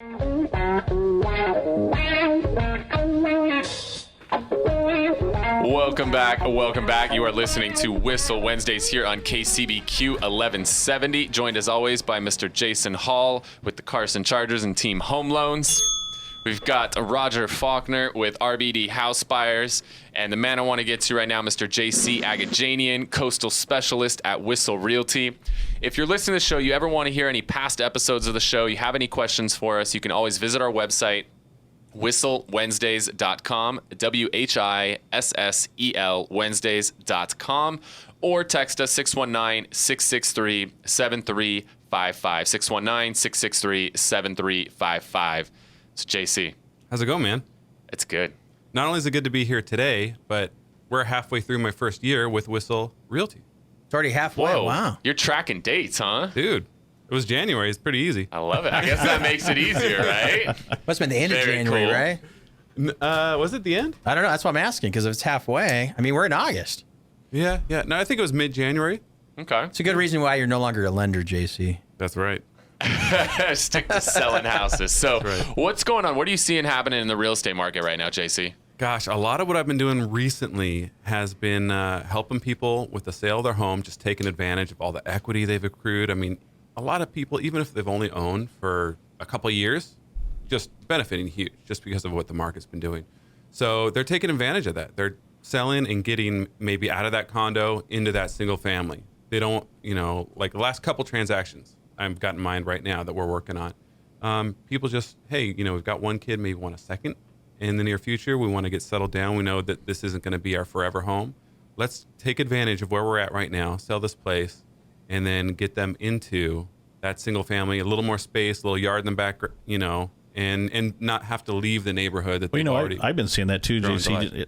Welcome back. You are listening to Whissel Wednesdays here on KCBQ 1170. Joined as always by Mr. Jason Hall with the Carson Chargers and Team Home Loans. We've got Roger Faulkner with RBD House Buyers. And the man I want to get to right now, Mr. JC Agajanian, Coastal Specialist at Whissel Realty. If you're listening to the show, you ever want to hear any past episodes of the show, you have any questions for us, you can always visit our website, whisselwednesdays.com, WHISSEL Wednesdays.com, or text us 619-663-7355, 619-663-7355. It's JC. How's it going, man? It's good. Not only is it good to be here today, but we're halfway through my first year with Whissel Realty. It's already halfway. Whoa. Wow. You're tracking dates, huh? Dude, it was January. It's pretty easy. I love it. I guess that makes it easier, right? Must have been the end of January, cool. right? Was it the end? I don't know. That's what I'm asking, because if it's halfway, I mean, we're in August. Yeah. No, I think it was mid-January. Okay. It's a good reason why you're no longer a lender, JC. That's right. Stick to selling houses. So right. What's going on? What are you seeing happening in the real estate market right now, JC? Gosh, a lot of what I've been doing recently has been helping people with the sale of their home, just taking advantage of all the equity they've accrued. I mean, a lot of people, even if they've only owned for a couple of years, just benefiting huge just because of what the market's been doing. So they're taking advantage of that. They're selling and getting maybe out of that condo into that single family. They don't, like the last couple transactions I've got in mind right now that we're working on. People just, hey, we've got one kid, maybe want a second. In the near future, we want to get settled down. We know that this isn't going to be our forever home. Let's take advantage of where we're at right now, sell this place, and then get them into that single family, a little more space, a little yard in the back, and not have to leave the neighborhood that they've already. I've been seeing that too, JC.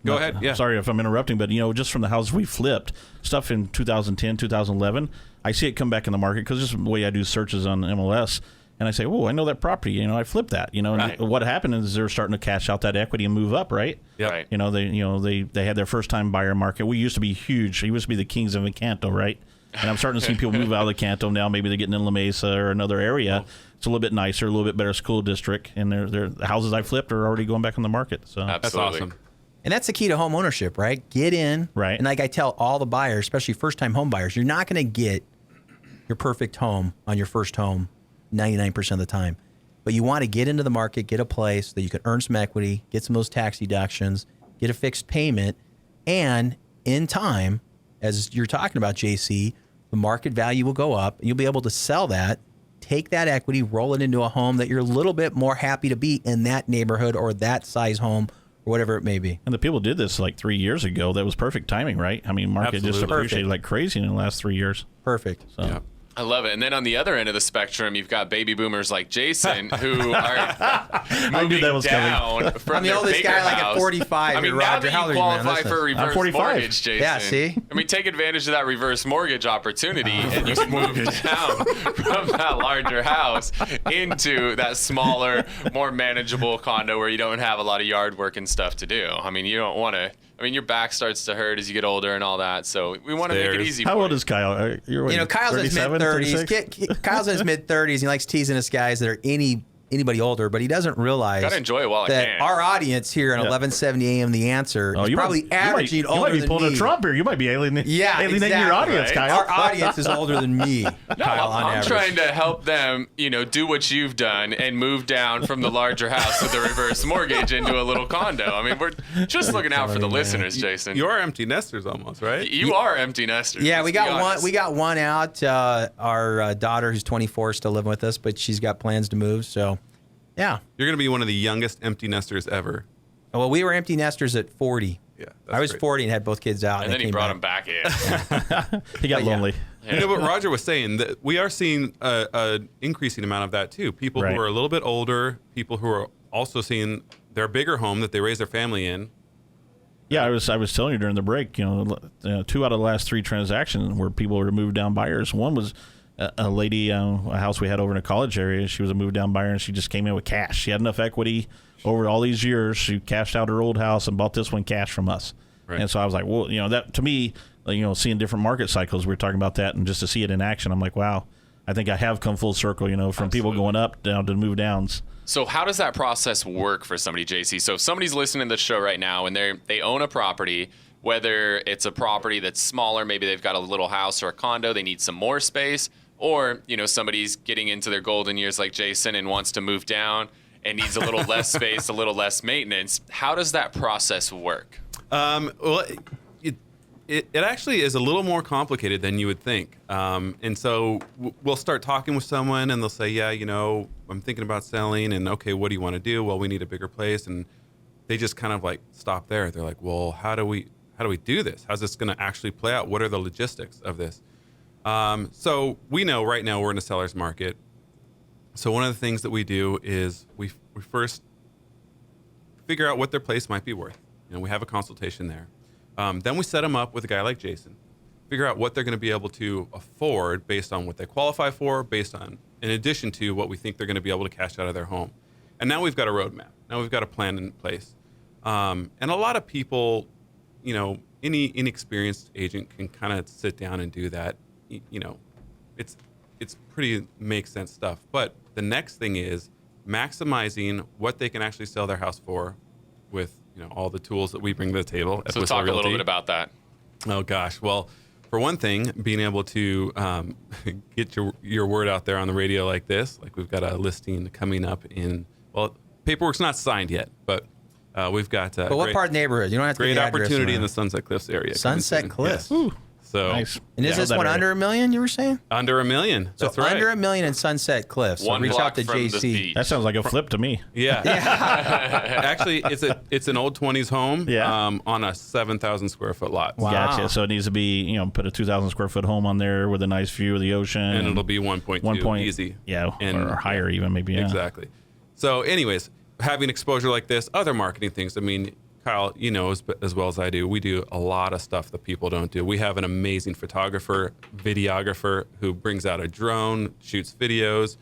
Go ahead. Yeah. Sorry if I'm interrupting, but just from the houses we flipped, stuff in 2010, 2011, I see it come back in the market because just the way I do searches on MLS. And I say, oh, I know that property. I flipped that. Right. And what happened is they're starting to cash out that equity and move up, right? Yeah. Right. They had their first time buyer market. We used to be huge. We used to be the kings of Encanto, right? And I'm starting to see people move out of the Encanto now. Maybe they're getting in La Mesa or another area. It's a little bit nicer, a little bit better school district, and the houses I flipped are already going back on the market. So Absolutely. That's awesome. And that's the key to home ownership, right? Get in. Right. And like I tell all the buyers, especially first-time home buyers, you're not going to get your perfect home on your first home 99% of the time. But you want to get into the market, get a place that you can earn some equity, get some of those tax deductions, get a fixed payment, and in time, as you're talking about, JC, the market value will go up, and you'll be able to sell that, take that equity, roll it into a home that you're a little bit more happy to be in that neighborhood or that size home or whatever it may be. And the people did this like 3 years ago. That was perfect timing, right? I mean, market Absolutely. just appreciated like crazy in the last 3 years. Perfect. So. Yeah. I love it. And then on the other end of the spectrum, you've got baby boomers like Jason who are moving that was down from I'm the their oldest bigger guy, like house. at 45. I mean, here, now Roger. that How old you are you, man? qualify for a I'm reverse 45. mortgage, Jason. Yeah, see? I mean, take advantage of that reverse mortgage opportunity and you move down from that larger house into that smaller, more manageable condo where you don't have a lot of yard work and stuff to do. I mean, you don't want to. I mean, your back starts to hurt as you get older and all that, so we want to make it easy. How old is Kyle? Kyle's in his mid-30s. Kyle's in his mid-30s. He likes teasing us guys that are anybody older, but he doesn't realize Gotta enjoy it while I that can. our audience here at 1170 AM The Answer is probably averaging older than me. You might be pulling a Trump here. You might be alienating exactly. your audience, Right? Kyle. Our audience is older than me, Kyle, on I'm average. trying to help them, do what you've done and move down from the larger house with the reverse mortgage into a little condo. I mean, we're just looking out for the listeners, Jason. You are empty nesters almost, right? You are empty nesters. Yeah, we let's be got one. honest. We got one out. Our daughter, who's 24, is still living with us, but she's got plans to move. So, yeah. You're going to be one of the youngest empty nesters ever. Well, we were empty nesters at 40. Yeah, I was great. 40 and had both kids out. And then he brought them back in. He got lonely. You know what Roger was saying, that we are seeing an increasing amount of that too. People Right. who are a little bit older, people who are also seeing their bigger home that they raise their family in. Yeah, I was telling you during the break, 2 out of the last 3 transactions where people were moved down buyers. One was a lady, a house we had over in a college area. She was a moved down buyer, and she just came in with cash. She had enough equity over all these years. She cashed out her old house and bought this one cash from us. Right. And so I was like, well, that to me, seeing different market cycles, we were talking about that, and just to see it in action, I'm like, wow. I think I have come full circle, from people going up down to move downs. So how does that process work for somebody, JC? So if somebody's listening to the show right now and they own a property, whether it's a property that's smaller, maybe they've got a little house or a condo, they need some more space, or, somebody's getting into their golden years like Jason and wants to move down and needs a little less space, a little less maintenance. How does that process work? Well, it actually is a little more complicated than you would think. And so we'll start talking with someone and they'll say, yeah, I'm thinking about selling, and okay, what do you want to do? Well, we need a bigger place. And they just kind of like stop there. They're like, well, how do we do this? How's this going to actually play out? What are the logistics of this? So we know right now we're in a seller's market. So one of the things that we do is we first figure out what their place might be worth. We have a consultation there. Then we set them up with a guy like Jason, figure out what they're going to be able to afford based on what they qualify for, based on, in addition to what we think they're going to be able to cash out of their home. And now we've got a roadmap. Now we've got a plan in place. And a lot of people, any inexperienced agent can kind of sit down and do that. It's pretty makes sense stuff. But the next thing is maximizing what they can actually sell their house for with all the tools that we bring to the table. So talk a little bit about that. Oh gosh. Well, for one thing, being able to get your word out there on the radio like this, like we've got a listing coming up paperwork's not signed yet, but we've got. But what part of the neighborhood? You don't have to. Great give the address opportunity in the Sunset Cliffs area. Sunset Cliffs. Yes. So Nice. And is this one under $1 million? You were saying? Under $1 million. So That's right. under $1 million in Sunset Cliffs. So One reach block out to from the JC. beach. That sounds like a flip to me. Yeah. Actually, it's an old 20s home on a 7,000 square foot lot. Wow. Gotcha. So it needs to be, put a 2,000 square foot home on there with a nice view of the ocean. And it'll be 1.2 easy. Yeah, And or higher even maybe. Yeah. Exactly. So anyways, having exposure like this, other marketing things, I mean, Kyle, as well as I do, we do a lot of stuff that people don't do. We have an amazing photographer, videographer who brings out a drone, shoots videos.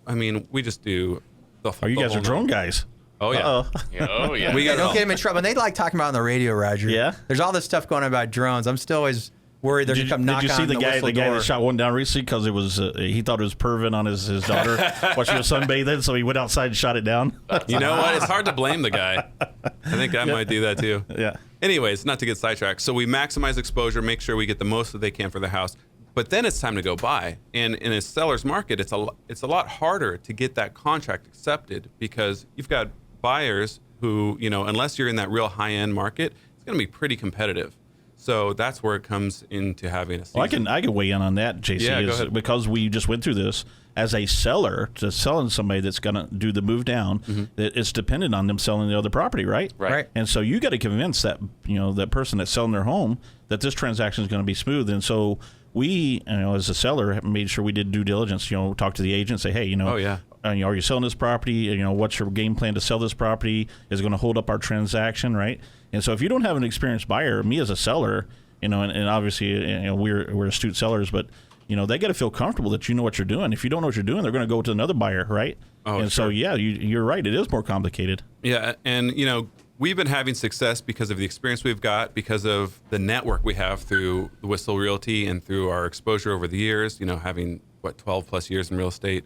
I mean, we just do the Oh, you guys are drone guys. Oh, yeah. Uh-oh. Oh, yeah. We got it Don't all. get him in trouble. And they like talking about it on the radio, Roger. Yeah? There's all this stuff going on about drones. I'm still always worried they're going to come knock Did you see on the the guy whistle that door. shot one down recently because it was he thought it was perving on his daughter while she was sunbathing, so he went outside and shot it down. You know what? It's hard to blame the guy. I think I might do that too. Yeah. Anyways, not to get sidetracked. So we maximize exposure, make sure we get the most that they can for the house. But then it's time to go buy. And in a seller's market, it's a lot harder to get that contract accepted because you've got buyers who, unless you're in that real high-end market, it's going to be pretty competitive. So that's where it comes into having a season. Well, I can weigh in on that, JC. Yeah, go ahead. Because we just went through this as a seller to selling somebody that's going to do the move down. That it's dependent on them selling the other property, right? Right. And so you got to convince that that person that's selling their home that this transaction is going to be smooth. And so we, as a seller, made sure we did due diligence. Talk to the agent, say, hey, Oh, yeah. Are you selling this property? What's your game plan to sell this property? Is it going to hold up our transaction, right? And so if you don't have an experienced buyer, me as a seller, and obviously we're astute sellers, but they got to feel comfortable that you know what you're doing. If you don't know what you're doing, they're going to go to another buyer, right? Oh, and sure. so you're right. It is more complicated. Yeah, and we've been having success because of the experience we've got, because of the network we have through the Whissel Realty and through our exposure over the years. Having 12 plus years in real estate,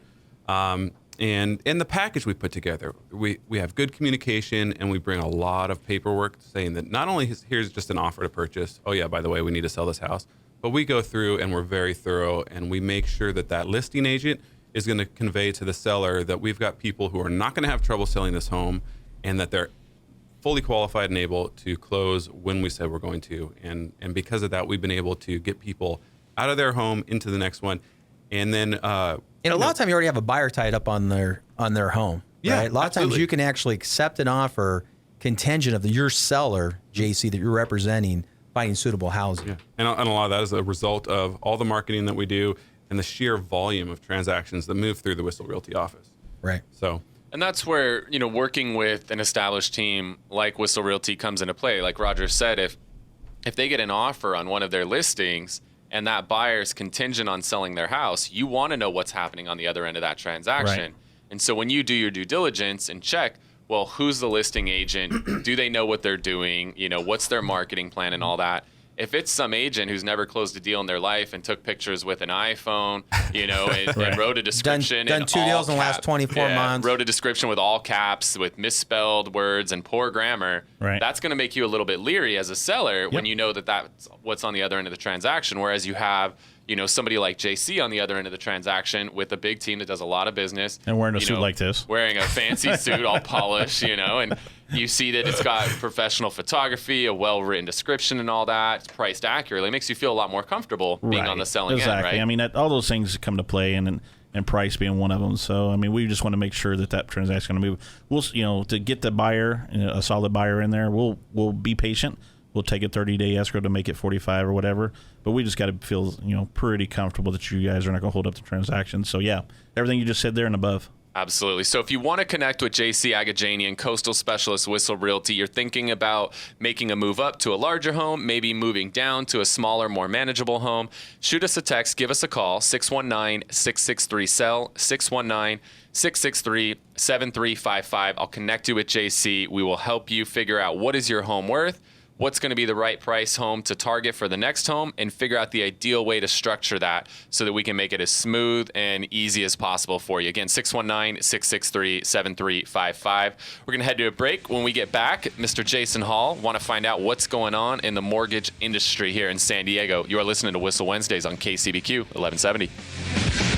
and the package we put together. We have good communication, and we bring a lot of paperwork saying that not only here's just an offer to purchase. Oh yeah, by the way, we need to sell this house. But we go through and we're very thorough, and we make sure that listing agent is going to convey to the seller that we've got people who are not going to have trouble selling this home, and that they're fully qualified and able to close when we said we're going to. And because of that, we've been able to get people out of their home into the next one. And then And a lot of times you already have a buyer tied up on their home. Yeah, Right? A lot of times absolutely. you can actually accept an offer contingent of your seller, JC, that you're representing, finding suitable housing. Yeah. And a lot of that is a result of all the marketing that we do and the sheer volume of transactions that move through the Whissel Realty office. Right. So, And that's where, working with an established team like Whissel Realty comes into play. Like Roger said, if they get an offer on one of their listings and that buyer's contingent on selling their house, you want to know what's happening on the other end of that transaction. Right. And so when you do your due diligence and check, well, who's the listing agent? Do they know what they're doing? What's their marketing plan and all that? If it's some agent who's never closed a deal in their life and took pictures with an iPhone, and wrote a description, done in 2 all deals in the last caps, 24 months, wrote a description with all caps, with misspelled words and poor grammar, Right. that's going to make you a little bit leery as a seller when you know that that's what's on the other end of the transaction. Whereas you have somebody like JC on the other end of the transaction with a big team that does a lot of business. And wearing a suit like this. Wearing a fancy suit, all polished, and you see that it's got professional photography, a well-written description and all that. It's priced accurately. It makes you feel a lot more comfortable being on the selling end, Exactly. right? I mean, all those things come to play, and price being one of them. So, I mean, we just want to make sure that transaction is going to move. We'll, to get the buyer, a solid buyer in there, we'll be patient. We'll take a 30-day escrow to make it 45 or whatever. But we just got to feel, pretty comfortable that you guys are not going to hold up the transaction. So, yeah, everything you just said there and above. Absolutely. So if you want to connect with JC Agajanian, Coastal Specialist, Whissel Realty, you're thinking about making a move up to a larger home, maybe moving down to a smaller, more manageable home, shoot us a text, give us a call, 619-663-SELL, 619-663-7355. I'll connect you with JC. We will help you figure out what is your home worth, what's going to be the right price home to target for the next home, and figure out the ideal way to structure that so that we can make it as smooth and easy as possible for you. Again, 619-663-7355. We're going to head to a break. When we get back, Mr. Jason Hall, want to find out what's going on in the mortgage industry here in San Diego. You are listening to Whissel Wednesdays on KCBQ 1170.